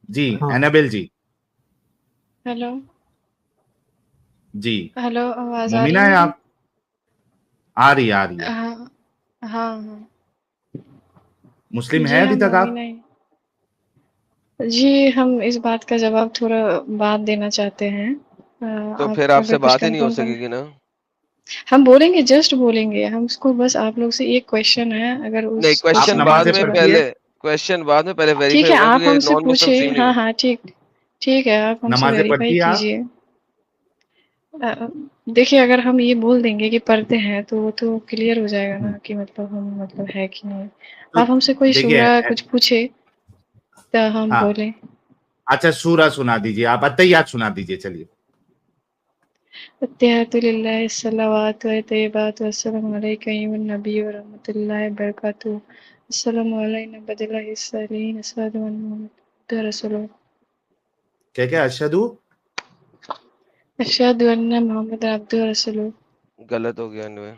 जी हाँ एनाबेल जी। हेलो। जी हेलो, आवाज आ रही है मोमिना है मेरी? आप? आ रही है, आ रही है। हाँ हाँ हाँ। मुस्लिम है जी अभी हम तक आप? मोमिना ही। जी हम इस बात का जवाब थोड़ा बाद देना चाहते हैं। तो आप फिर अगर आपसे कुछ बात ही नहीं हो कंफर्म करना, सकेगी ना। हम बोलेंगे, जस्ट बोलेंगे हम उसको। बस आप लोग से एक क्वेश्चन है, अगर नहीं, उस आप क्वेश्चन क्वेश्चन का बाद नमाजें में, आंसर पढ़ती है? पहले क्वेश्चन बाद में, पहले ठीक वेरीफाई है, होगा आप क्योंकि हमसे नॉन मुस्लिम पूछे। सीन नहीं हाँ है। हाँ, ठीक। ठीक है, आप हमसे नमाजें वेरीफाई पढ़ती है आप? कीजिए। अ, देखिए, अगर हम ये बोल देंगे कि पढ़ते हैं तो वो तो क्लियर हो जाएगा ना कि मतलब हम मतलब है कि नहीं। तो आप हमसे कोई देखिए सूरा कुछ पूछे तो हम हाँ, बोले। अच्छा सूरा सुना दीजिए, आप अत्तहियात सुना दीजिए, चलिए। अत्तहियातु लिल्लाहि अस्सलावातु व तय्यिबातु अस्सलामु अलैका अय्युहन नबी व रहमतुल्लाहि व बरकातुहू। अस्सलामु अलैना बदलाहि सलीन अशहदु अन्ना मुहम्मदुर रसूलुल्लाह। क्या क्या अशहदु? अशहदु अन्ना मुहम्मदन अब्दुहु व रसूलुहू। गलत हो गया इनमें।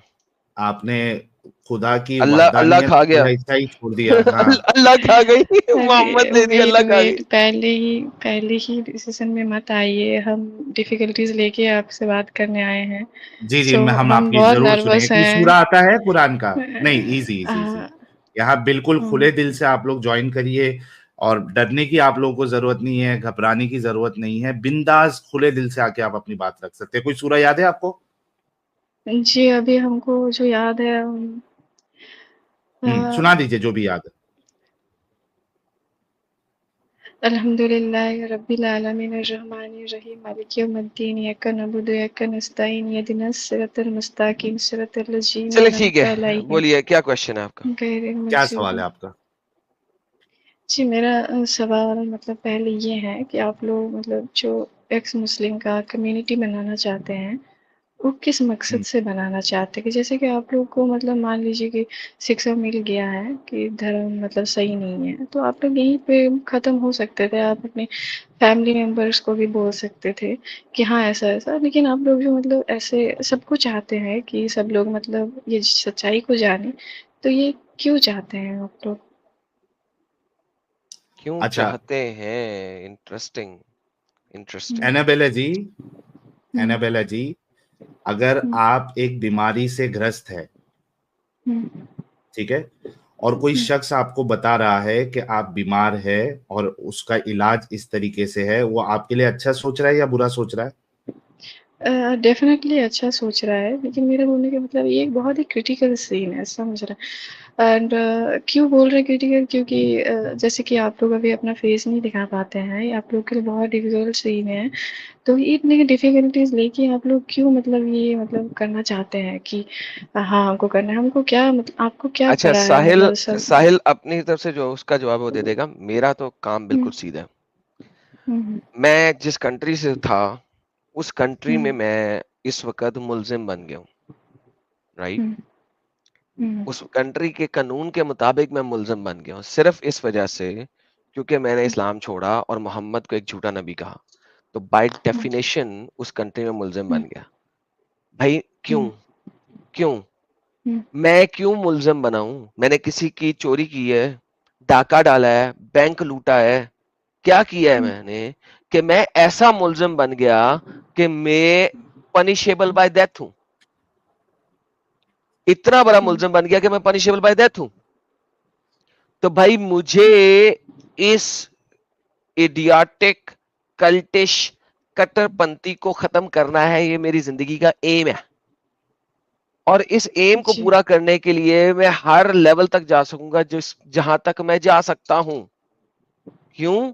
आपने खुदा की अल्लाह अल्लाह वहदानियत खा का गया। हिस्सा ही छोड़ दिया। हाँ अल्लाह खा गई। मोहम्मद अरे ले दी, वेट अल्लाह खा गई। वेट, पहले ही डिसीजन में मत आइए। हम डिफिकल्टीज लेके आपसे बात करने आए हैं। जी जी, सो हम हम आपकी बहुत जरूर सुनेंगे। नर्वस कोई हैं। सूरा आता है कुरान का? नहीं, इजी इजी इजी। आ, यहाँ बिल्कुल हम्म, खुले दिल से आप लोग ज्वाइन करिए, और डरने की आप लोगों को जरूरत नहीं है, घबराने की जरूरत नहीं है। बिंदास खुले दिल से आके आप अपनी बात रख सकते हैं। कोई सूरा याद है आपको? जी अभी हमको जो याद है, सुना दीजिए जो भी याद है। अल्हम्दुलिल्लाहि रब्बिल आलमीन अर्रहमानिर रहीम मालिकि यौमिद्दीन इय्याका नअबुदु व इय्याका नस्तईन इहदिनस सिरातल मुस्तकीम सिरातल लज़ीना चलिए ठीक अनअमता है, अलैहिम बोलिए क्या क्वेश्चन है आपका। गैरिल क्या सवाल मग़ज़ूबी। है आपका? जी मेरा सवाल मतलब पहले ये है कि आप लोग मतलब जो एक्स मुस्लिम का कम्युनिटी बनाना चाहते हैं, वो किस मकसद हम्म, से बनाना चाहते हैं? कि जैसे कि आप लोग को मतलब मान लीजिए कि शिक्षा मिल गया है कि धर्म मतलब सही नहीं है, तो आप लोग यहीं पे ख़त्म हो सकते थे। आप अपने फैमिली मेंबर्स को भी बोल सकते थे कि हाँ, ऐसा-ऐसा। लेकिन आप लोग जो मतलब ऐसे सबको चाहते हैं कि सब लोग मतलब ये सच्चाई को जानें, तो ये क्यों चाहते हैं आप लोग? क्यों अच्छा चाहते हैं, इंटरेस्टिंग इंटरेस्टिंग। हुँ, एनाबेला जी, हुँ, एनाबेला जी, अगर हुँ, आप एक बीमारी से ग्रस्त है, हुँ, ठीक है, और कोई हुँ। शख्स आपको बता रहा है कि आप बीमार है और उसका इलाज इस तरीके से है, वो आपके लिए अच्छा सोच रहा है या बुरा सोच रहा है? डेफ़िनेटली अच्छा सोच रहा है, लेकिन मेरा बोलने का मतलब ये एक बहुत ही क्रिटिकल सीन है, समझ रहे हैं। एंड क्यों बोल रहे हैं क्रिटिकल? क्योंकि जैसे कि आप लोग अभी अपना फेस नहीं दिखा पाते हैं, ये आप लोग के लिए बहुत डिफ़िकल्ट सीन है। तो ये इतनी डिफ़िकल्टीज़ लेके आप लोग क्यों मतलब ये मतलब करना चाहते हैं कि हाँ, हमको करना है। हमको क्या मतलब आपको क्या अच्छा, पड़ा है साहिल मतलब सब। साहिल अपनी तरफ से जो उसका जवाब वो दे देगा। मेरा तो काम हुँ, बिल्कुल सीधा है। हुँ, मैं जिस कंट्री से था, उस कंट्री हुँ, में मैं इस वक्त मुल्जिम बन गया हूँ, राइट। हुँ, हुँ, उस कंट्री के कानून के मुताबिक मैं मुल्जिम बन गया हूँ, सिर्फ इस वजह से क्योंकि मैंने हुँ, इस्लाम छोड़ा और मोहम्मद को एक झूठा नबी कहा। तो बाय हुँ, डेफिनेशन उस कंट्री में मुल्जिम हुँ, बन गया। भाई क्यों? हुँ, क्यों? हुँ, मैं क्यों मुल्जिम बना हूं? मैंने किसी की चोरी की है, डाका डाला है, बैंक लूटा है, क्या किया है हुँ, मैंने कि मैं ऐसा मुल्जिम बन गया कि मैं पनिशेबल बाय डेथ हूं? इतना बड़ा हुँ, मुल्जिम बन गया कि मैं पनिशेबल बाय डेथ हूं। तो भाई मुझे इस इडियाटिक, कल्टिश, कट्टरपंथी को खत्म करना है। ये मेरी जिंदगी का एम है, और इस एम को जी। पूरा करने के लिए मैं हर लेवल तक जा सकूंगा जिस जहां तक मैं जा सकता हूं। क्यों?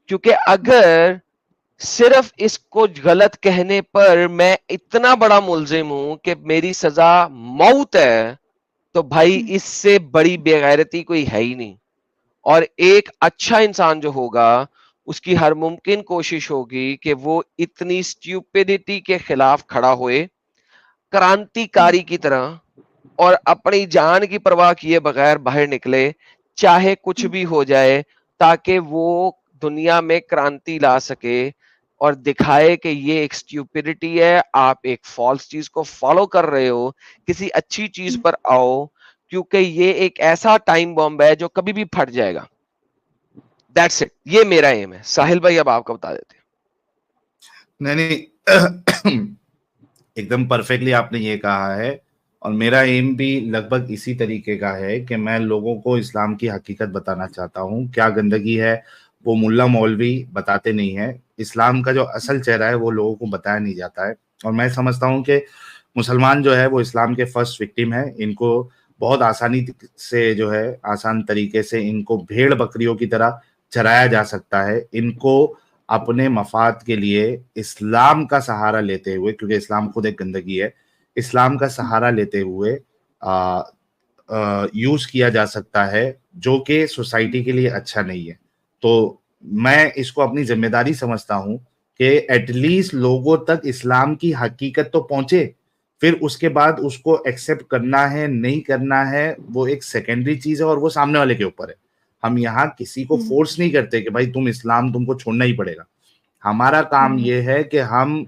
क्योंकि अगर सिर्फ इसको गलत कहने पर मैं इतना बड़ा मुल्जिम हूं कि मेरी सजा मौत है, तो भाई हुँ, इससे बड़ी बेगैरती कोई है ही नहीं। और एक अच्छा इंसान जो होगा, उसकी हर मुमकिन कोशिश होगी कि वो इतनी स्ट्यूपिडिटी के खिलाफ खड़ा होए, हुँ, क्रांतिकारी की तरह, और अपनी जान की परवाह किए बगैर बाहर निकले, चाहे कुछ हुँ, भी हो जाए, ताकि वो दुनिया में क्रांति ला सके और दिखाए कि ये एक स्ट्यूपिडिटी है, आप एक फॉल्स चीज को फॉलो कर रहे हो, किसी अच्छी चीज हुँ, पर आओ, क्योंकि ये एक ऐसा टाइम बॉम्ब है जो कभी भी फट जाएगा। दैट्स इट, ये मेरा एम है। साहिल भाई अब आपका बता देते हैं। नहीं एकदम परफेक्टली आपने ये कहा है, और मेरा एम भी लगभग इसी तरीके का है कि मैं लोगों को इस्लाम की हकीकत बताना चाहता हूँ। क्या गंदगी है वो मुल्ला मौलवी बताते नहीं है, इस्लाम का जो असल चेहरा है वो लोगों को बताया नहीं जाता है। और मैं समझता हूँ कि मुसलमान जो है वो इस्लाम के फर्स्ट विक्टिम है। इनको बहुत आसानी से जो है, आसान तरीके से इनको भेड़ बकरियों की तरह चराया जा सकता है। इनको अपने मफाद के लिए इस्लाम का सहारा लेते हुए, क्योंकि इस्लाम खुद एक गंदगी है, इस्लाम का सहारा लेते हुए यूज किया जा सकता है, जो कि सोसाइटी के लिए अच्छा नहीं है। तो मैं इसको अपनी जिम्मेदारी समझता हूं कि एटलीस्ट लोगों तक इस्लाम की हकीकत तो पहुंचे। फिर उसके बाद उसको एक्सेप्ट करना है नहीं करना है वो एक सेकेंडरी चीज है, और वो सामने वाले के ऊपर है। हम यहाँ किसी को फोर्स नहीं करते कि भाई तुम इस्लाम तुमको छोड़ना ही पड़ेगा। हमारा काम ये है कि हम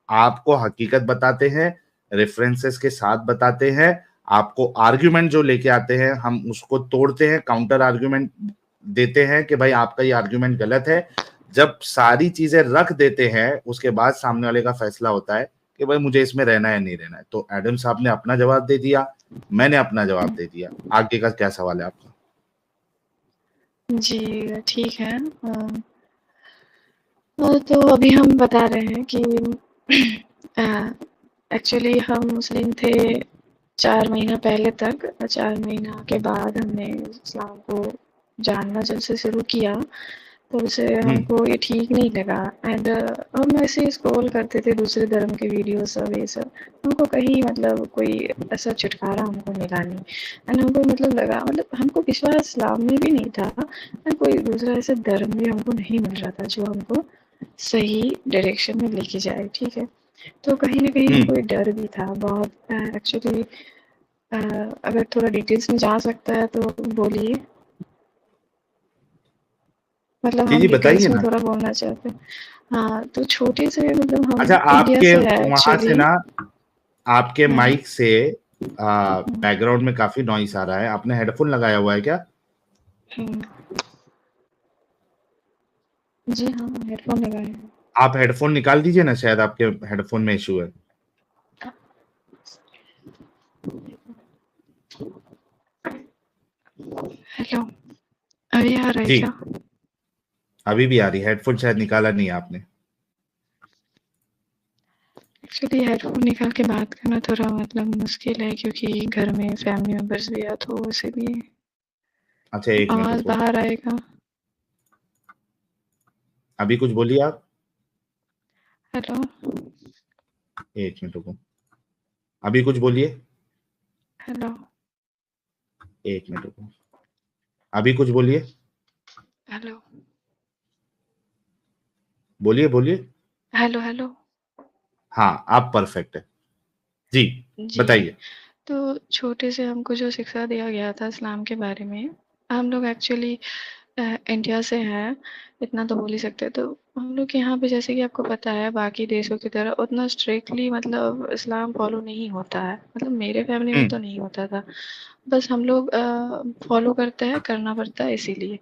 आपको हकीकत बताते हैं, रेफरेंसेस के साथ बताते हैं, आपको आर्ग्यूमेंट जो लेके आते हैं हम उसको तोड़ते हैं, काउंटर आर्ग्यूमेंट देते हैं कि भाई आपका ये आर्ग्यूमेंट गलत है। जब सारी चीजें रख देते हैं उसके बाद सामने वाले का फैसला होता है कि भाई मुझे इसमें रहना है नहीं रहना है। तो एडम साहब ने अपना जवाब दे दिया, मैंने अपना जवाब दे दिया, आगे का क्या सवाल है आपका? जी, ठीक है। तो अभी हम बता रहे हैं कि एक्चुअली हम मुस्लिम थे 4 महीना पहले तक, 4 महीना के बाद हमने इस्लाम को जानना जब से शुरू किया, तब से हमको ये ठीक नहीं लगा। एंड हम ऐसे ही स्क्रॉल करते थे दूसरे धर्म के वीडियो सब ये सब, हमको कहीं मतलब कोई ऐसा छुटकारा हमको मिला नहीं। एंड हमको मतलब लगा, मतलब हमको विश्वास इस्लाम में भी नहीं था, एंड कोई दूसरा ऐसा धर्म भी हमको नहीं मिल रहा था जो हमको सही डायरेक्शन में लेके जाए, ठीक है। तो कहीं ना कहीं हमको एक डर भी था बहुत एक्चुअली। अगर थोड़ा डिटेल्स में जा सकता है तो बोलिए, मतलब जी हम जी बताइए डिटेल्स में ना। थोड़ा बोलना चाहते हैं। हाँ, तो छोटे से मतलब हम अच्छा, इंडिया आपके से है वहां से एक्चुअली। ना, आपके हाँ, माइक से बैकग्राउंड में काफी नॉइस आ रहा है। आपने हेडफोन लगाया हुआ है क्या? जी हाँ, हेडफोन लगाए हैं। आप हेडफोन निकाल दीजिए ना, शायद आपके हेडफोन में इशू है। हेलो, अभी आ रहा है जी क्या? अभी भी आ रही है, हेडफोन शायद निकाला नहीं है आपने। एक्चुअली हेडफोन निकाल के बात करना थोड़ा मतलब मुश्किल है, क्योंकि घर में फैमिली मेंबर्स भी है, तो वैसे भी अच्छा एक मिनट आवाज रुको, बाहर आएगा। अभी कुछ बोलिए आप। हेलो, एक मिनट रुको, अभी कुछ बोलिए। हेलो, एक मिनट रुको, अभी कुछ बोलिए। हेलो, बोलिए बोलिए। Hello, hello. हाँ आप परफेक्ट है। जी जी, बताइए। तो छोटे से हमको जो शिक्षा दिया गया था इस्लाम के बारे में, हम लोग एक्चुअली इंडिया से हैं, इतना तो बोल ही सकते हैं। तो हम लोग के यहाँ पे जैसे कि आपको पता है बाकी देशों की तरह उतना स्ट्रिक्टली मतलब इस्लाम फॉलो नहीं होता है, मतलब मेरे फैमिली में तो नहीं होता था। बस हम लोग फॉलो करते हैं, करना पड़ता है इसीलिए।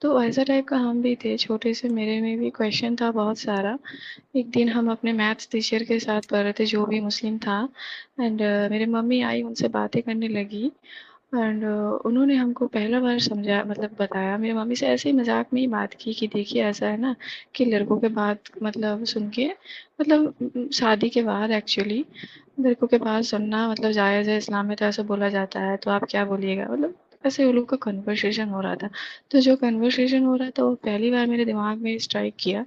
तो ऐसा टाइप का हम भी थे छोटे से, मेरे में भी क्वेश्चन था बहुत सारा। एक दिन हम अपने मैथ्स टीचर के साथ पढ़ रहे थे जो भी मुस्लिम था, एंड मेरी मम्मी आई उनसे बातें करने लगी, एंड उन्होंने हमको पहला बार समझा, मतलब बताया। मेरी मम्मी से ऐसे ही मजाक में ही बात की कि देखिए ऐसा है ना कि लड़कों के बात मतलब सुन के, मतलब शादी के बाद एक्चुअली लड़कों के बात सुनना मतलब जायज़ है, इस्लाम में तो ऐसा बोला जाता है, तो आप क्या बोलिएगा, मतलब ऐसे उन लोग का कन्वर्सेशन हो रहा था। तो जो कन्वर्सेशन हो रहा था वो पहली बार मेरे दिमाग में स्ट्राइक किया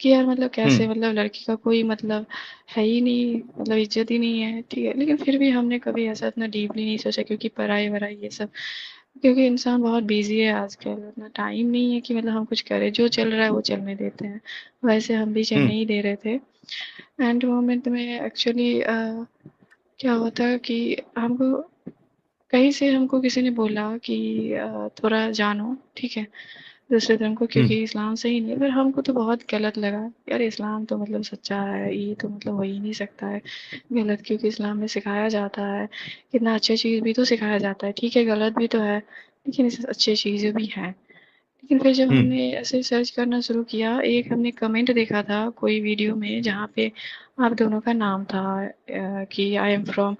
कि यार मतलब कैसे, मतलब लड़की का कोई मतलब है ही नहीं, मतलब इज्जत ही नहीं है, ठीक है। लेकिन फिर भी हमने कभी ऐसा इतना डीपली नहीं सोचा, क्योंकि पढ़ाई वढ़ाई ये सब, क्योंकि इंसान बहुत बिजी है आजकल, उतना टाइम नहीं है कि मतलब हम कुछ करें, जो चल रहा है वो चलने देते हैं। वैसे हम भी चलने ही दे रहे थे। एंड मोमेंट में एक्चुअली क्या होता कि हमको कहीं से हमको किसी ने बोला कि थोड़ा जानो, ठीक है, दूसरे धर्म को, क्योंकि इस्लाम सही नहीं है। पर हमको तो बहुत गलत लगा, यार इस्लाम तो मतलब सच्चा है, ये तो मतलब हो ही नहीं सकता है गलत, क्योंकि इस्लाम में सिखाया जाता है कितना अच्छी चीज़ भी तो सिखाया जाता है, ठीक है गलत भी तो है लेकिन इससे अच्छी चीज़ें भी हैं, लेकिन फिर जब हम्म। हमने ऐसे सर्च करना शुरू किया, एक हमने कमेंट देखा था कोई वीडियो में जहाँ पे आप दोनों का नाम था कि I am from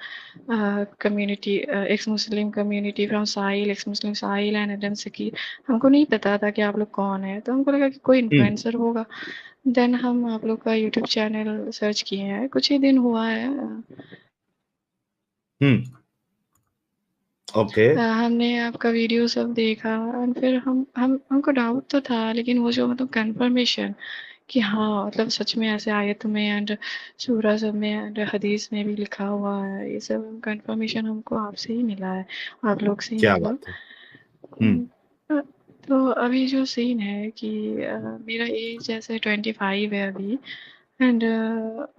community, x Muslim community from Sahil, x Muslim Sahil and Adam Sakir. हमको नहीं पता था कि आप लोग कौन है, तो हमको लगा कि कोई हम्म। इन्फ्लुएंसर होगा। देन हम आप लोग का यूट्यूब चैनल सर्च किए हैं, कुछ ही दिन हुआ है। हम्म। ओके। हमने आपका वीडियो सब देखा एंड फिर हमको डाउट तो था, लेकिन वो जो मतलब कंफर्मेशन कि हाँ मतलब सच में ऐसे आयत में एंड सूरा सब में एंड हदीस में भी लिखा हुआ है, ये सब कंफर्मेशन हमको आपसे ही मिला है, आप लोग से ही क्या मतलब। बात है। हम्म। हम्म, अ, तो अभी जो सीन है कि मेरा एज जैसे 25 है अभी एंड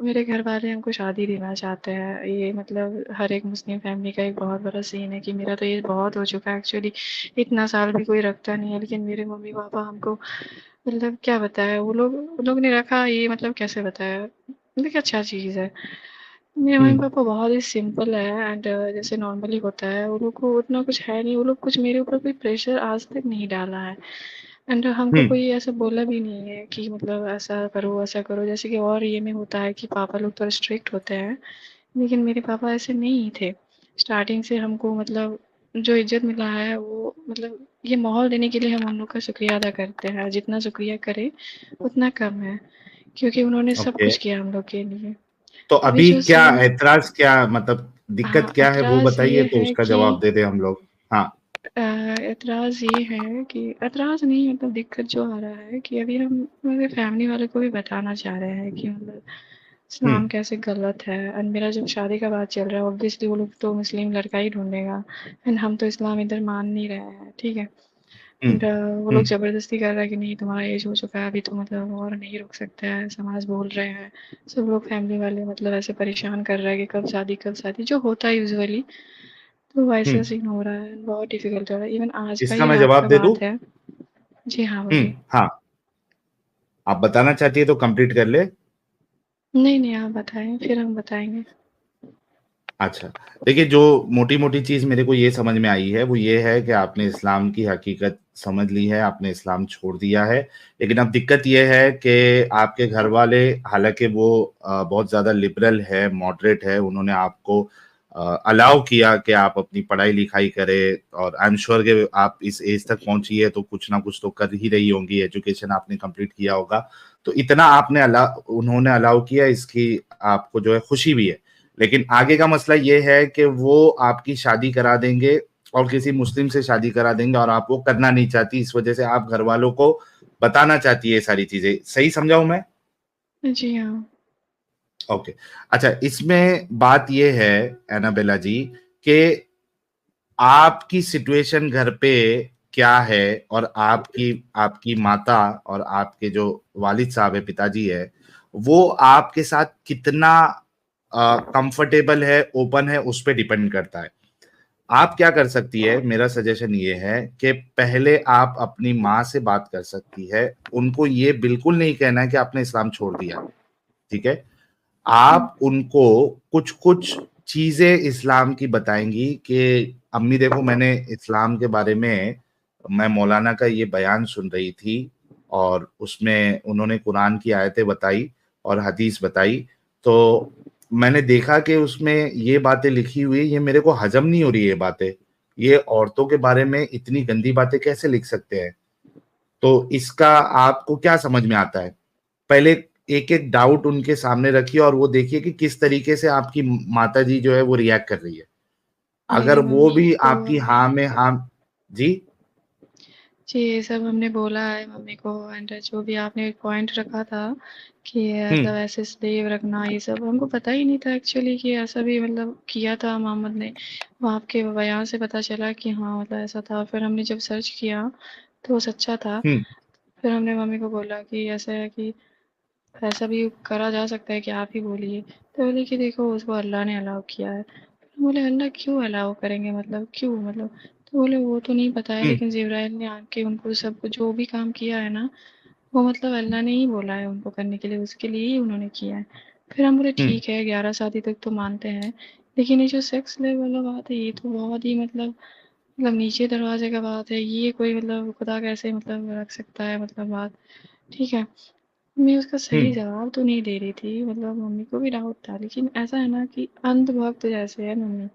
मेरे घर वाले हमको शादी देना चाहते हैं। ये मतलब हर एक मुस्लिम फैमिली का एक बहुत बड़ा सीन है कि मेरा तो एज बहुत हो चुका है एक्चुअली, इतना साल भी कोई रखता नहीं है, लेकिन मेरे मम्मी पापा हमको मतलब क्या बताया, वो लोग ने रखा, ये मतलब कैसे बताया, मतलब कि अच्छा चीज़ है। मेरे मम्मी हम्म। पापा बहुत ही सिंपल है एंड जैसे नॉर्मली होता है, वो लोग को उतना कुछ है नहीं, वो लोग कुछ मेरे ऊपर कोई प्रेशर आज तक नहीं डाला है एंड हमको हम्म। कोई ऐसा बोला भी नहीं है कि मतलब ऐसा करो वैसा करो, जैसे कि और ये में होता है कि पापा लोग थोड़ा स्ट्रिक्ट होते हैं, लेकिन मेरे पापा ऐसे नहीं थे। स्टार्टिंग से हमको मतलब जो इज्जत मिला है वो मतलब ये माहौल देने के लिए हम उन लोग का शुक्रिया अदा करते हैं, जितना शुक्रिया करें उतना कम है, क्योंकि उन्होंने सब ओके। कुछ किया हम लोग के लिए। तो अभी अभी जो क्या सीन, ऐतराज, क्या मतलब दिक्कत हाँ क्या है वो एतराज़ बताइए, ये तो है उसका कि जवाब दे दे हम लोग। हाँ। एतराज़ ये है कि एतराज़ नहीं मतलब दिक्कत जो आ रहा है कि अभी हम मेरे फैमिली वाले को भी बताना चाह रहे हैं कि मतलब इस्लाम हम्म। कैसे गलत है एंड मेरा जब शादी का बात चल रहा है ऑब्वियसली वो लोग तो मुस्लिम लड़का ही ढूंढेगा एंड हम तो इस्लाम इधर मान नहीं रहे हैं, ठीक है। हम्म। एंड वो लोग हम्म। ज़बरदस्ती कर रहा है कि नहीं तुम्हारा एज हो चुका है अभी तो मतलब और नहीं रुक सकते हैं, समाज बोल रहे हैं, सब लोग फैमिली वाले मतलब ऐसे परेशान कर रहे हैं कि कब शादी जो होता है यूजुअली, तो वैसा हम्म। सीन हो रहा है, बहुत डिफिकल्ट हो रहा है। इवन आज का इसका ही मैं रात जवाब का दे दूं? बात है। जी हाँ, बोलिए। हाँ, आप बताना चाहती है तो कंप्लीट कर ले। नहीं, नहीं, आप बताएँ, फिर हम बताएँगे। अच्छा, देखिए, जो मोटी मोटी चीज मेरे को ये समझ में आई है वो ये है कि आपने इस्लाम की हकीकत समझ ली है, आपने इस्लाम छोड़ दिया है। लेकिन अब दिक्कत ये है कि आपके घर वाले, हालांकि वो बहुत ज्यादा लिबरल है, मॉडरेट है, उन्होंने आपको अलाउ किया कि आप अपनी पढ़ाई लिखाई करें, और आई एम श्योर कि आप इस एज तक पहुंची है तो कुछ ना कुछ तो कर ही रही होंगी, एजुकेशन आपने कंप्लीट किया होगा। तो इतना आपने उन्होंने अलाउ किया, इसकी आपको जो है खुशी भी है। लेकिन आगे का मसला ये है कि वो आपकी शादी करा देंगे और किसी मुस्लिम से शादी करा देंगे, और आप वो करना नहीं चाहती, इस वजह से आप घर वालों को बताना चाहती है ये सारी चीजें। सही समझाऊं मैं? जी हाँ। ओके। अच्छा, इसमें बात ये है एनाबेला जी कि आपकी सिचुएशन घर पे क्या है, और आपकी आपकी माता और आपके जो वालिद साहब है, पिताजी है, वो आपके साथ कितना कंफर्टेबल है, ओपन है, उस पर डिपेंड करता है। आप क्या कर सकती है, मेरा सजेशन ये है कि पहले आप अपनी माँ से बात कर सकती है। उनको ये बिल्कुल नहीं कहना है कि आपने इस्लाम छोड़ दिया, ठीक है। हुँ, आप उनको कुछ कुछ चीजें इस्लाम की बताएंगी कि अम्मी देखो, मैंने इस्लाम के बारे में, मैं मौलाना का ये बयान सुन रही थी, और उसमें उन्होंने कुरान की आयतें बताई और हदीस बताई, तो मैंने देखा कि उसमें ये बातें लिखी हुई, ये मेरे को हजम नहीं हो रही, ये बातें, ये औरतों के बारे में इतनी गंदी बातें कैसे लिख सकते हैं। तो इसका आपको क्या समझ में आता है? पहले एक एक डाउट उनके सामने रखिए, और वो देखिए कि किस तरीके से आपकी माता जी जो है वो रिएक्ट कर रही है। अगर मेरी वो मम्मी भी को आपकी हाँ में हाँ। जी। जी, ये सब हमने बोला है मम्मी को एंड जो भी आपने पॉइंट रखा था कि हम्म। मतलब ऐसे स्लेव रखना, ये सब हमको पता ही नहीं था एक्चुअली कि ऐसा भी मतलब किया था मोहम्मद ने। वो आपके बयान से पता चला कि हाँ, मतलब ऐसा था। फिर हमने जब सर्च किया, तो वो सच्चा था। हम्म। फिर हमने मम्मी को बोला कि ऐसा है कि ऐसा भी करा जा सकता है कि आप ही बोलिए। तो बोले कि देखो उसको अल्लाह ने अलाउ किया है। फिर बोले अल्लाह क्यों अलाउ करेंगे, मतलब क्यों मतलब? तो बोले वो तो नहीं पता है, हम्म। लेकिन जिब्राइल ने आके उनको सब कुछ जो भी काम किया है ना, वो मतलब अल्लाह ने ही बोला है उनको करने के लिए, उसके लिए ही उन्होंने किया है। फिर हम बोले हम्म। ठीक है, 11 शादी तक तो मानते हैं, लेकिन ये जो सेक्स लेवल वाला बात है ये तो बहुत ही मतलब मतलब नीचे दरवाजे का बात है, ये कोई मतलब खुदा कैसे मतलब रख सकता है मतलब बात, ठीक है। मैं उसका सही हम्म जवाब तो नहीं दे रही थी, मतलब मम्मी को भी डाउट था, लेकिन ऐसा है ना कि अंधभक्त जैसे है मम्मी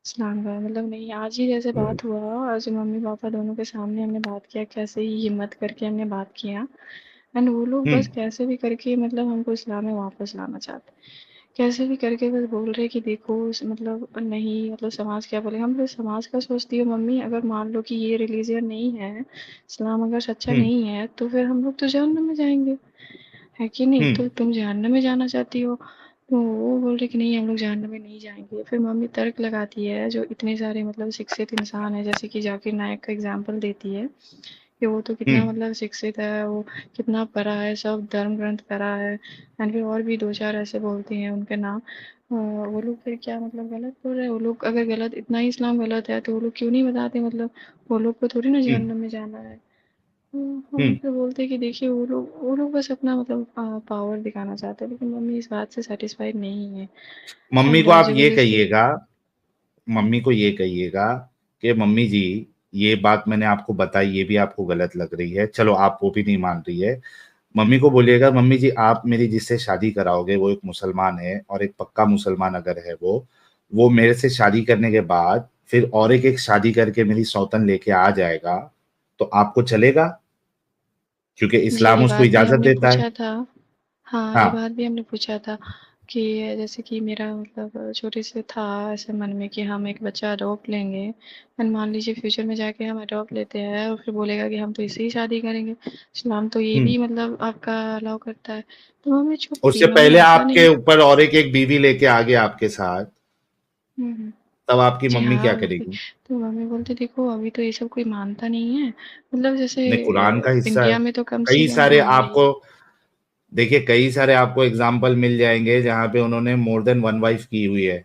इस्लाम का, मतलब नहीं आज ही जैसे बात हुआ, आज मम्मी पापा दोनों के सामने हमने बात किया, कैसे ही हिम्मत करके हमने बात किया, एंड वो लोग बस हम्म कैसे भी करके मतलब हमको इस्लाम में वापस लाना चाहते, कैसे भी करके बस बोल रहे कि देखो मतलब नहीं, मतलब समाज क्या बोले, हम लोग समाज का सोचती हो मम्मी, अगर मान लो कि ये रिलीजियन नहीं है, इस्लाम अगर सच्चा हम्म नहीं है, तो फिर हम लोग तो जहन्नम में जाएंगे, है कि नहीं, हम्म तो तुम जहन्नम में जाना चाहती हो, तो वो बोल रहे कि नहीं हम लोग जहन्नम में नहीं जाएंगे, फिर मम्मी तर्क लगाती है, जो इतने सारे मतलब शिक्षित इंसान है, जैसे कि जाकिर नायक का एग्जाम्पल देती है कि वो तो कितना हम्म मतलब शिक्षित है, वो कितना पढ़ा है, सब धर्म ग्रंथ पढ़ा है, एंड फिर और भी दो चार ऐसे बोलती हैं उनके नाम, वो लोग फिर क्या मतलब गलत बोल रहे हैं, वो लोग अगर गलत, इतना ही इस्लाम गलत है तो वो लोग क्यों नहीं बताते, मतलब वो लोग को थोड़ी ना हम्म जहन्नम में जाना है। हम हम्म फिर बोलते हैं कि देखिए वो लोग बस अपना मतलब पावर दिखाना चाहते हैं, लेकिन मम्मी इस बात से सेटिस्फाइड नहीं है, मम्मी एंड को आप ये जबरदस्ती। कहिएगा, मम्मी को ये कहिएगा कि मम्मी जी, ये बात मैंने आपको बताई, ये भी आपको गलत लग रही है, चलो आप वो भी नहीं मान रही है। मम्मी को बोलिएगा, मम्मी जी आप मेरी जिससे शादी कराओगे वो एक मुसलमान है, और एक पक्का मुसलमान अगर है वो मेरे से शादी करने के बाद फिर और एक शादी करके मेरी सौतन लेके आ जाएगा, तो आपको चलेगा? क्योंकि जी, इस्लाम ये उसको बात भी इजाजत हमने देता है। पूछा था। हाँ, ये हाँ। बात भी हमने पूछा था कि जैसे कि मेरा मतलब छोटे से था ऐसे मन में कि हम एक बच्चा अडॉप्ट लेंगे, एंड मान लीजिए फ्यूचर में जाके हम अडॉप्ट लेते हैं और फिर बोलेगा कि हम तो इससे ही शादी करेंगे, इस्लाम तो ये हम्म भी मतलब आपका अलाउ करता है, तो मम्मी चुप थी, उससे मम्मी पहले ऐसा आपके नहीं। ऊपर और एक बीवी लेके आ गया आपके साथ, हम्म। तब आपकी जी मम्मी क्या हाँ, वही। करेगी? तो मम्मी बोलती देखो अभी तो ये सब कोई मानता नहीं है, मतलब जैसे ने कुरान का हिस्सा है। इंडिया में तो कम से कई कम, सारे हाँ वही। आपको, देखिए कई सारे आपको एग्जाम्पल मिल जाएंगे जहां पे उन्होंने मोर देन वन वाइफ की हुई है।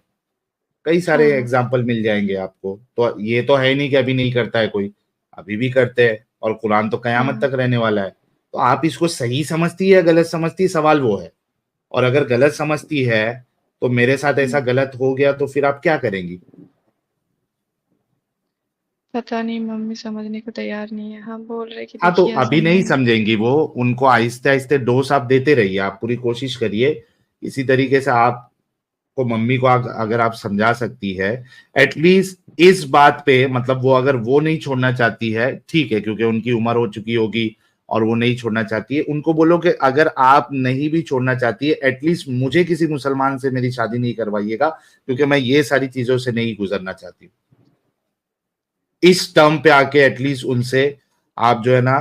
कई सारे हाँ। एग्जाम्पल मिल जाएंगे आपको, तो ये तो है नहीं कि अभी नहीं करता है कोई, अभी भी करते हैं, और कुरान तो कयामत हाँ। तक रहने वाला है। तो आप इसको सही समझती है या गलत समझती है, सवाल वो है। और अगर गलत समझती है तो मेरे साथ ऐसा हम्म। गलत हो गया तो फिर आप क्या करेंगी? पता नहीं, मम्मी समझने को तैयार नहीं है, हम बोल रहे कि हाँ, तो देखिए आज अभी नहीं समझेंगे। समझेंगी वो, उनको आहिस्ते आहिस्ते डोज आप देते रहिए, आप पूरी कोशिश करिए इसी तरीके से आपको, मम्मी को अगर आप समझा सकती है एटलीस्ट इस बात पे, मतलब वो अगर वो नहीं छोड़ना चाहती है ठीक है, क्योंकि उनकी उम्र हो चुकी होगी और वो नहीं छोड़ना चाहती है, उनको बोलो कि अगर आप नहीं भी छोड़ना चाहती है एटलीस्ट मुझे किसी मुसलमान से मेरी शादी नहीं करवाइएगा, क्योंकि मैं ये सारी चीजों से नहीं गुजरना चाहती। इस टर्म पे आके एटलीस्ट उनसे आप जो है ना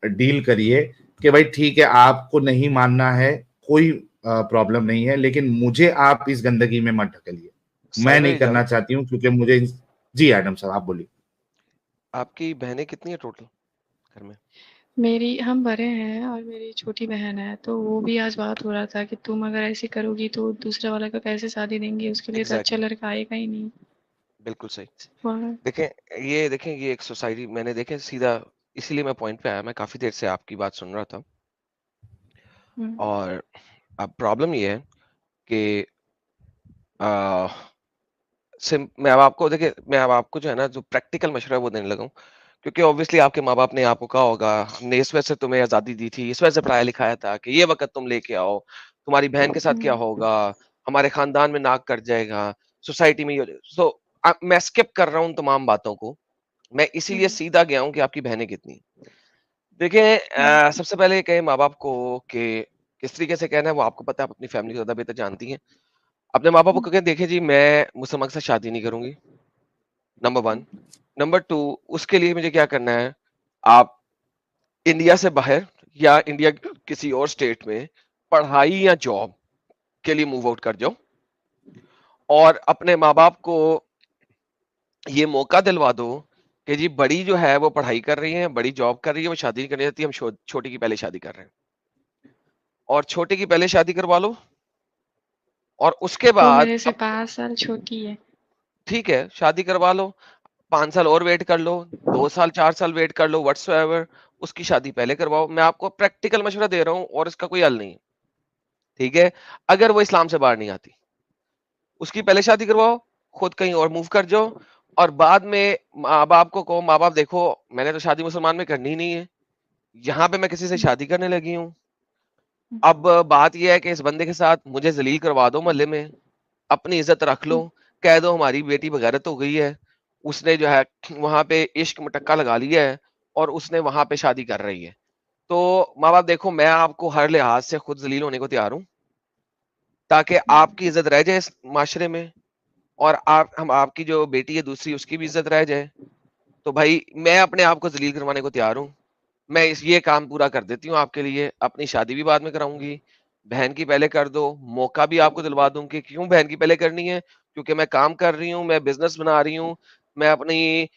डील करिए कि भाई ठीक है, आपको नहीं मानना है, कोई प्रॉब्लम नहीं है, लेकिन मुझे आप इस गंदगी में मत ढकलिए, मैं साइमा नहीं करना इजाजत, चाहती हूँ, क्योंकि मुझे जी एडम साहब आप बोलिए। आपकी बहनें कितनी है टोटल घर में? मेरी, हम बड़े हैं और मेरी छोटी बहन है, तो वो भी आज बात हो रहा था कि तुम अगर ऐसे करोगी तो दूसरे वाले को कैसे शादी देंगी, उसके लिए तो अच्छा एग्जैक्टली, लड़का आएगा ही नहीं। बिल्कुल सही। हाँ। देखें ये एक सोसाइटी, मैंने देखे सीधा, इसीलिए मैं पॉइंट पे आया, मैं काफी देर से आपकी बात सुन रहा था। हम्म। और अब प्रॉब्लम ये है कि आ, मैं अब आपको देखिए, मैं अब आपको जो है ना जो प्रैक्टिकल मशवरा है वो देने लगा हूँ, क्योंकि ऑब्वियसली आपके माँ बाप ने आपको कहा होगा हमने इस वजह से तुम्हें आजादी दी थी, इस वजह से पढ़ाया लिखाया था कि ये वक्त तुम लेके आओ, तुम्हारी बहन के साथ क्या हम्म। होगा, हमारे खानदान में नाक कट जाएगा, सोसाइटी में सो मैं स्किप कर रहा हूँ तमाम बातों को, मैं इसीलिए हम्म। सीधा गया हूँ कि आपकी बहनें कितनी हैं। देखिए हम्म। सबसे पहले ये कहें माँ बाप को कि किस तरीके से कहना है वो आपको पता है, आप अपनी फैमिली को ज्यादा बेहतर जानती हैं। अपने माँ बाप को कहें देखिए जी मैं मुसलमान के साथ शादी नहीं करूंगी, नंबर वन। नंबर टू, उसके लिए मुझे क्या करना है, आप इंडिया से बाहर या इंडिया के किसी और स्टेट में पढ़ाई या जॉब के लिए मूव आउट कर जाओ, और अपने माँ बाप को ये मौका दिलवा दो कि जी बड़ी जो है वो पढ़ाई कर रही है, बड़ी जॉब कर रही है, वो शादी नहीं करनी चाहती, हम छोटी की पहले शादी कर रहे हैं, और छोटे की पहले शादी करवा लो, और उसके वो बाद मेरे से 5 साल छोटी है। ठीक है शादी करवा लो, 5 साल और वेट कर लो, 2 साल 4 साल वेट कर लो, व्हाट्सएवर, उसकी शादी पहले करवाओ। मैं आपको प्रैक्टिकल मशवरा दे रहा हूँ और इसका कोई हल नहीं है, ठीक है। अगर वो इस्लाम से बाहर नहीं आती, उसकी पहले शादी करवाओ, खुद कहीं और मूव कर जाओ, और बाद में माँ बाप को कहो, माँ बाप देखो मैंने तो शादी मुसलमान में करनी ही नहीं है, यहाँ पे मैं किसी से शादी करने लगी हूँ। अब बात यह है कि इस बंदे के साथ मुझे जलील करवा दो मोहल्ले में, अपनी इज्जत रख लो, कह दो हमारी बेटी बगैरत हो गई है, उसने जो है वहां पे इश्क मटक्का लगा लिया है और उसने वहां पे शादी कर रही है। तो माँ बाप देखो, मैं आपको हर लिहाज से खुद जलील होने को तैयार हूँ ताकि आपकी इज्जत रह जाए इस माशरे में, और हम आपकी जो बेटी है दूसरी उसकी भी इज्जत रह जाए। तो भाई मैं अपने आप को जलील करवाने को तैयार हूँ, मैं ये काम पूरा कर देती हूँ आपके लिए, अपनी शादी भी बाद में कराऊंगी, बहन की पहले कर दो, मौका भी आपको दिलवा दूंगी। क्यों बहन की पहले करनी है? क्योंकि मैं काम कर रही हूँ, मैं बिजनेस बना रही हूँ, मैं अपनी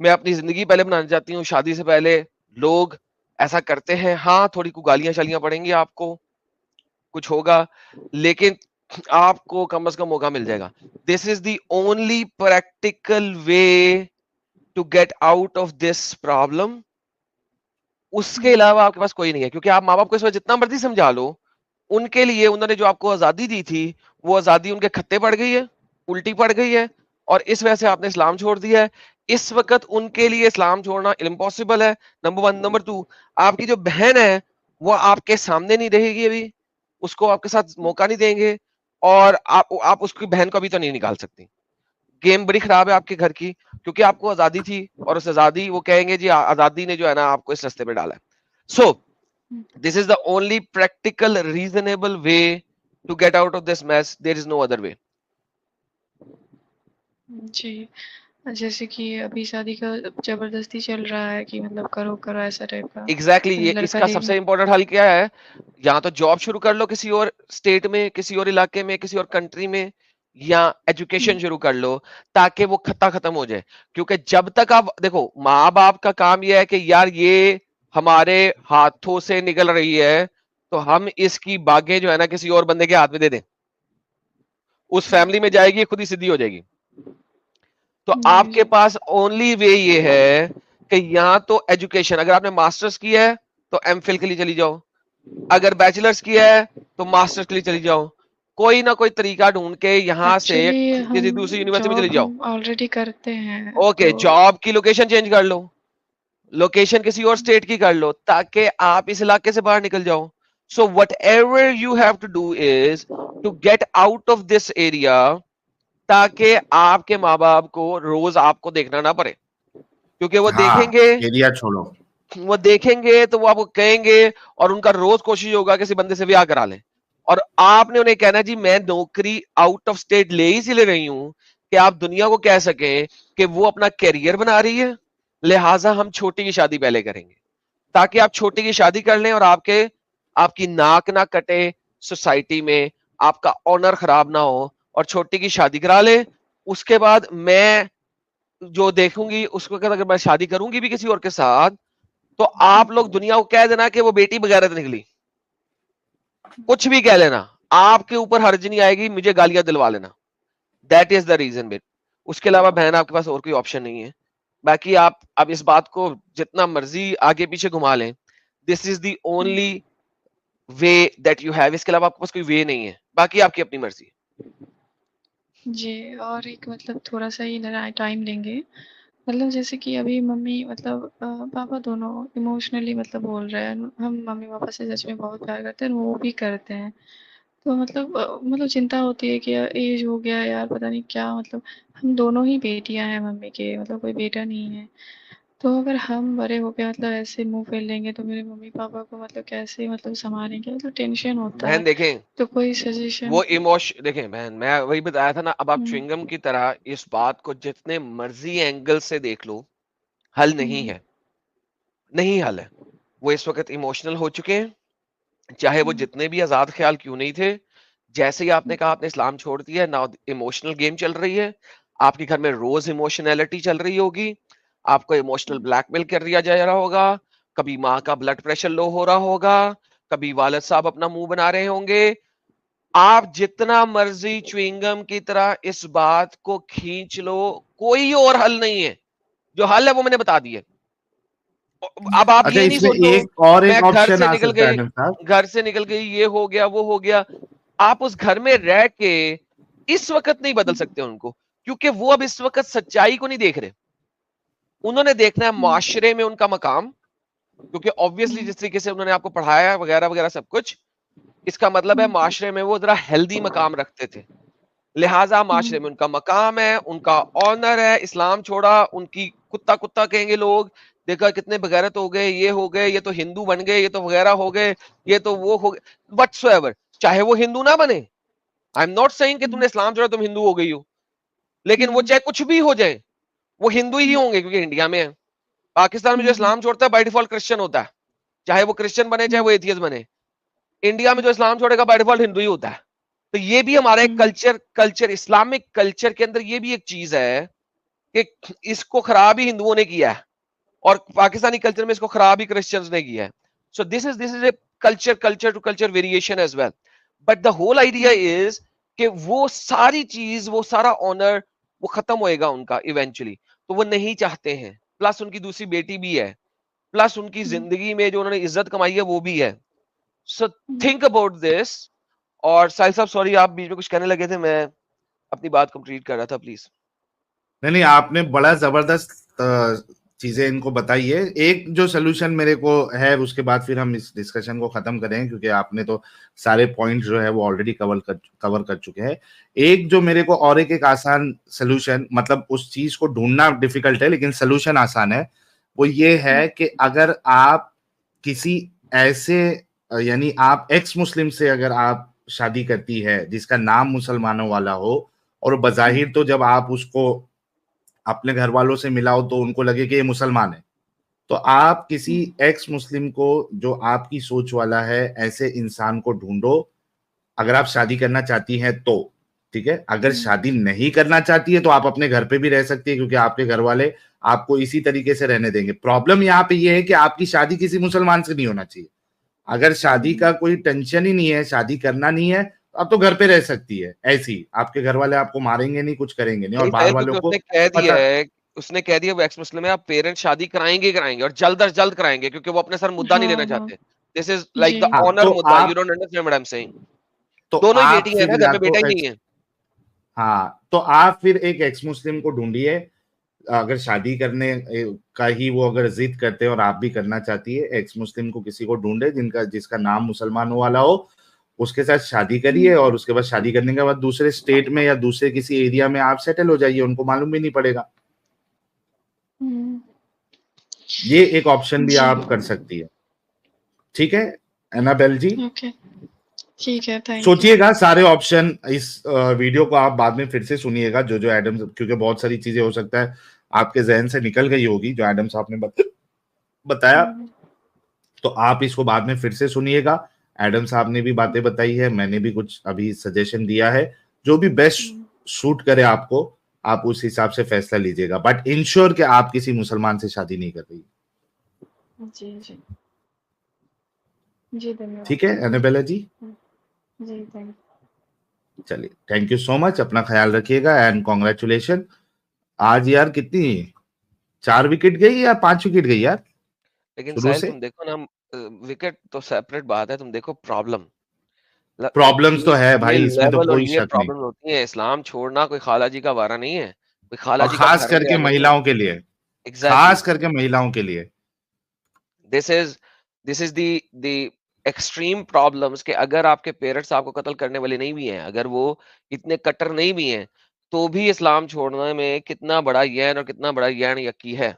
मैं अपनी जिंदगी पहले बनाना चाहती हूँ शादी से पहले। लोग ऐसा करते हैं, हाँ थोड़ी को गालियां शालियां पड़ेंगी, आपको कुछ होगा, लेकिन आपको कम से कम मौका मिल जाएगा। This is the only practical way to get out of this problem. उसके अलावा आपके पास कोई नहीं है, क्योंकि आप माँ बाप को इस वक्त जितना मर्जी समझा लो, उनके लिए उन्होंने जो आपको आजादी दी थी वो आजादी उनके खत्ते पड़ गई है, उल्टी पड़ गई है, और इस वजह से आपने इस्लाम छोड़ दिया है। इस वक्त उनके लिए इस्लाम छोड़ना इम्पॉसिबल है, नंबर वन। नंबर टू, आपकी जो बहन है वो आपके सामने नहीं रहेगी अभी, उसको आपके साथ मौका नहीं देंगे, और आप उसकी बहन को अभी तो नहीं निकाल सकती। गेम बड़ी खराब है आपके घर की, क्योंकि आपको आजादी थी, और उस आजादी वो कहेंगे जी आजादी ने जो है ना आपको इस रास्ते पे डाला है। सो this is the only practical reasonable way to get out of this mess. There is no other way. जी, जैसे कि अभी शादी का जबरदस्ती चल रहा है कि मतलब करो करो ऐसा टाइप का, Exactly, ये लड़का इसका ले सबसे इम्पोर्टेंट हल क्या है? या तो जॉब शुरू कर लो किसी और स्टेट में, किसी और इलाके में, किसी और कंट्री में, या एजुकेशन शुरू कर लो ताकि वो खत्ता खत्म हो जाए। क्योंकि जब तक आप देखो, माँ बाप का काम यह है कि यार ये हमारे हाथों से निकल रही है, तो हम इसकी बागें जो है ना किसी और बंदे के हाथ में दे दें, उस फैमिली में जाएगी, खुद ही सीधी हो जाएगी। तो आपके पास ओनली वे ये है कि यहाँ तो एजुकेशन, अगर आपने मास्टर्स किया है तो एमफिल के लिए चली जाओ, अगर बैचलर्स किया है तो मास्टर्स के लिए चली जाओ, कोई ना कोई तरीका ढूंढ के यहाँ से एक्चुअली हम किसी दूसरी यूनिवर्सिटी में चली जॉब जाओ। हम ऑलरेडी करते हैं ओके, तो जॉब की लोकेशन चेंज कर लो, लोकेशन किसी और स्टेट की कर लो ताकि आप इस इलाके से बाहर निकल जाओ। So whatever you have to do is to get out of this area, ताकि आपके माँ बाप को रोज आपको देखना ना पड़े, क्योंकि वो देखेंगे, एरिया छोड़ो, वो देखेंगे तो वो आपको कहेंगे, और उनका रोज कोशिश होगा किसी बंदे से ब्याह करा ले, और आपने उन्हें कहना जी मैं नौकरी आउट ऑफ स्टेट ले ही रही हूं कि आप दुनिया को कह सकें कि वो अपना करियर बना रही है, लिहाजा हम छोटी की शादी पहले करेंगे, ताकि आप छोटी की शादी कर लें और आपकी नाक ना कटे सोसाइटी में, आपका ऑनर खराब ना हो, और छोटी की शादी करा ले। उसके बाद मैं जो देखूंगी उसको, अगर मैं शादी करूंगी भी किसी और के साथ, तो आप लोग दुनिया को कह देना कि वो बेटी बगैरत निकली, कुछ भी कह लेना, आपके ऊपर हर्ज नहीं आएगी, मुझे गालियां दिलवा लेना। That is the reason bit. उसके अलावा बहन आपके पास और कोई ऑप्शन नहीं है। बाकी आप अब इस बात को जितना मर्जी आगे पीछे घुमा लें, this is the only way that you have. इसके अलावा आपके पास कोई वे नहीं है, बाकी आपकी अपनी मर्जी। जी, और एक मतलब थोड़ा सा ही टाइम लेंगे, मतलब जैसे कि अभी मम्मी मतलब पापा दोनों इमोशनली मतलब बोल रहे हैं, हम मम्मी पापा से सच में बहुत प्यार करते हैं, वो भी करते हैं, तो मतलब चिंता होती है कि यार एज हो गया यार, पता नहीं क्या, मतलब हम दोनों ही बेटियां हैं मम्मी के, मतलब कोई बेटा नहीं है, तो अगर हम बड़े होके मतलब ऐसे मुंह फेर लेंगे तो मेरे मम्मी पापा को मतलब कैसे मतलब संभालेंगे, मतलब टेंशन होता बहन है, देखें, तो कोई सजेशन। वो इमोशन देखें बहन, मैं वही बताया था ना, अब आप च्युइंगम की तरह इस बात को जितने मर्जी एंगल से देख लो, हल नहीं है, नहीं हल है। वो इस वक्त इमोशनल हो चुके हैं, चाहे वो जितने भी आजाद ख्याल क्यों नहीं थे। जैसे ही आपने कहा आपने इस्लाम छोड़ दिया, ना इमोशनल गेम चल रही है, आपके घर में रोज इमोशनैलिटी चल रही होगी, आपको इमोशनल ब्लैकमेल कर दिया जा रहा होगा, कभी माँ का ब्लड प्रेशर लो हो रहा होगा, कभी वालिद साहब अपना मुंह बना रहे होंगे। आप जितना मर्जी च्युइंगम की तरह इस बात को खींच लो, कोई और हल नहीं है। जो हल है वो मैंने बता दिया। अब आप अच्छा ये नहीं इसमें सोचो एक और एक मैं घर ऑप्शन से आ निकल सकता है गई, डॉक्टर साहब। घर से निकल गई, ये हो गया वो हो गया। आप उस घर में रह के इस वक्त नहीं बदल सकते उनको, क्योंकि वो अब इस वक्त सच्चाई को नहीं देख रहे, उन्होंने देखना है माशरे में उनका मकाम, क्योंकि ऑब्वियसली जिस तरीके से उन्होंने आपको पढ़ाया वगैरह वगैरह सब कुछ, इसका मतलब है माशरे में वो जरा हेल्दी मकाम रखते थे, लिहाजा माशरे में उनका मकाम है, उनका ऑनर है। इस्लाम छोड़ा, उनकी कुत्ता कुत्ता कहेंगे लोग, देखा कितने बगैरत हो गए, ये तो हिंदू बन गए, ये तो वगैरह हो गए, ये तो वो हो गए, व्हाटसोएवर, चाहे वो हिंदू ना बने। आई एम नॉट सेइंग कि तुमने इस्लाम छोड़ा तुम हिंदू हो गई हो, लेकिन वो चाहे कुछ भी हो जाए, वो हिंदू ही होंगे, क्योंकि इंडिया में है। पाकिस्तान में जो इस्लाम छोड़ता है बाय डिफॉल्ट क्रिश्चियन होता है, चाहे वो क्रिश्चियन बने चाहे वो एथियस्ट बने। इंडिया में जो इस्लाम छोड़ेगा बाय डिफॉल्ट हिंदू ही होता है। तो ये भी हमारा एक कल्चर इस्लामिक कल्चर के अंदर ये भी एक चीज है कि इसको खराब ही हिंदुओं ने किया है, और पाकिस्तानी कल्चर में इसको खराब ही क्रिश्चियंस ने किया है। So this is a culture to culture variation as well, but the whole idea is कि वो सारी चीज, वो सारा ऑनर वो खत्म होएगा उनका इवेंचुअली, तो वो नहीं चाहते हैं। प्लस उनकी दूसरी बेटी भी है, प्लस उनकी जिंदगी में जो उन्होंने इज्जत कमाई है वो भी है। So think about this. और साहिल साहब सॉरी, आप बीच में कुछ कहने लगे थे, मैं अपनी बात कंप्लीट कर रहा था, प्लीज। नहीं, आपने बड़ा जबरदस्त चीजें इनको बताई है। एक जो सोल्यूशन मेरे को है, उसके बाद फिर हम इस डिस्कशन को खत्म करें, क्योंकि आपने तो सारे पॉइंट जो है वो ऑलरेडी कवर कर चुके हैं। एक जो मेरे को और एक आसान सोल्यूशन, मतलब उस चीज को ढूंढना डिफिकल्ट है लेकिन सोल्यूशन आसान है, वो ये है कि अगर आप किसी ऐसे, यानी आप एक्स मुस्लिम से अगर आप शादी करती है जिसका नाम मुसलमानों वाला हो, और बज़ाहिर तो जब आप उसको अपने घर वालों से मिलाओ तो उनको लगे कि ये मुसलमान है, तो आप किसी एक्स मुस्लिम को जो आपकी सोच वाला है, ऐसे इंसान को ढूंढो अगर आप शादी करना चाहती हैं तो। ठीक है, अगर शादी नहीं करना चाहती है तो आप अपने घर पे भी रह सकती है, क्योंकि आपके घर वाले आपको इसी तरीके से रहने देंगे। प्रॉब्लम यहाँ पे ये है कि आपकी शादी किसी मुसलमान से नहीं होना चाहिए। अगर शादी का कोई टेंशन ही नहीं है, शादी करना नहीं है, तो आप तो घर पे रह सकती है ऐसी, आपके घर वाले आपको मारेंगे नहीं, कुछ करेंगे नहीं, और नहीं बाहर साहिल, वालों क्योंकि को उसने कह दिया पता। है, उसने कह दिया वो एक्स मुस्लिम है, आप पेरेंट्स शादी कराएंगे ही कराएंगे, और जल्द अज जल्द कराएंगे, क्योंकि वो अपने सर मुद्दा नहीं लेना चाहते। दिस इज लाइक द जी। हाँ, ऑनर तो मुद्दा, यू आप don't understand what I am saying. तो दोनों ही आप बेटी है ना, फिर घर या में तो बेटा ही नहीं है। हाँ, तो आप फिर एक एक्स मुस्लिम को ढूंढिए। अगर शादी करने का ही वो अगर जिद करते हैं और आप भी करना चाहती है, एक्स मुस्लिम को किसी को ढूंढे जिसका नाम मुसलमानों वाला हो, उसके साथ शादी करिए, और उसके बाद शादी करने के बाद दूसरे स्टेट में या दूसरे किसी एरिया में आप सेटल हो जाइए, उनको मालूम भी नहीं पड़ेगा। ये एक ऑप्शन भी जी। आप कर सकती है। ठीक है एनाबेल जी, ओके, ठीक है, थैंक यू। सोचिएगा सारे ऑप्शन। इस वीडियो को आप बाद में फिर से सुनिएगा, जो एडम, क्योंकि बहुत सारी चीजें हो सकता है आपके जहन से निकल गई होगी जो एडम साहब ने बताया, तो आप इसको बाद में फिर से सुनिएगा। एडम साहब ने भी बातें बताई है, मैंने भी कुछ अभी सजेशन दिया है, जो भी बेस्ट सूट करे आपको, आप उस हिसाब से फैसला लीजिएगा, बट इंश्योर कि आप किसी मुसलमान से शादी नहीं कर रही। जी जी जी, धन्यवाद। ठीक है एनाबेला जी, जी, थैंक चलिए, थैंक यू सो मच, अपना ख्याल रखिएगा एंड कॉन्ग्रेचुलेशन। आज यार कितनी 4 विकेट गई या 5 विकेट गई यार लेकिन शुरू साहिल से? तुम देखो ना, विकेट तो सेपरेट बात है, तुम देखो प्रॉब्लम, प्रॉब्लम्स तो है ये भाई, इसमें तो लेवल और कोई ये शक नहीं, प्रॉब्लम होती है। इस्लाम छोड़ना कोई खाला जी का वारा नहीं है, कोई खाला और जी का खास घर करके गया नहीं है। महिलाओं के लिए, एग्जैक्टली, खास करके महिलाओं के लिए। This is the extreme problems के अगर आपके पेरेंट्स आपको कत्ल करने वाले नहीं भी हैं, अगर वो इतने कट्टर नहीं भी हैं, तो भी इस्लाम छोड़ने में कितना बड़ा यैन और कितना बड़ा यैन यकी है।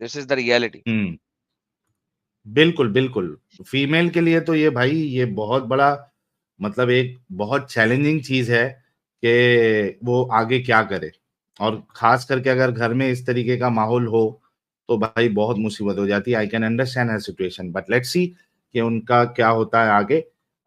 This is the reality. Hmm, बिल्कुल बिल्कुल। फीमेल के लिए तो ये भाई, ये बहुत बड़ा, मतलब एक बहुत चैलेंजिंग चीज है कि वो आगे क्या करे, और खास करके अगर घर में इस तरीके का माहौल हो तो भाई बहुत मुसीबत हो जाती है। I can understand her situation, but let's see कि उनका क्या होता है आगे।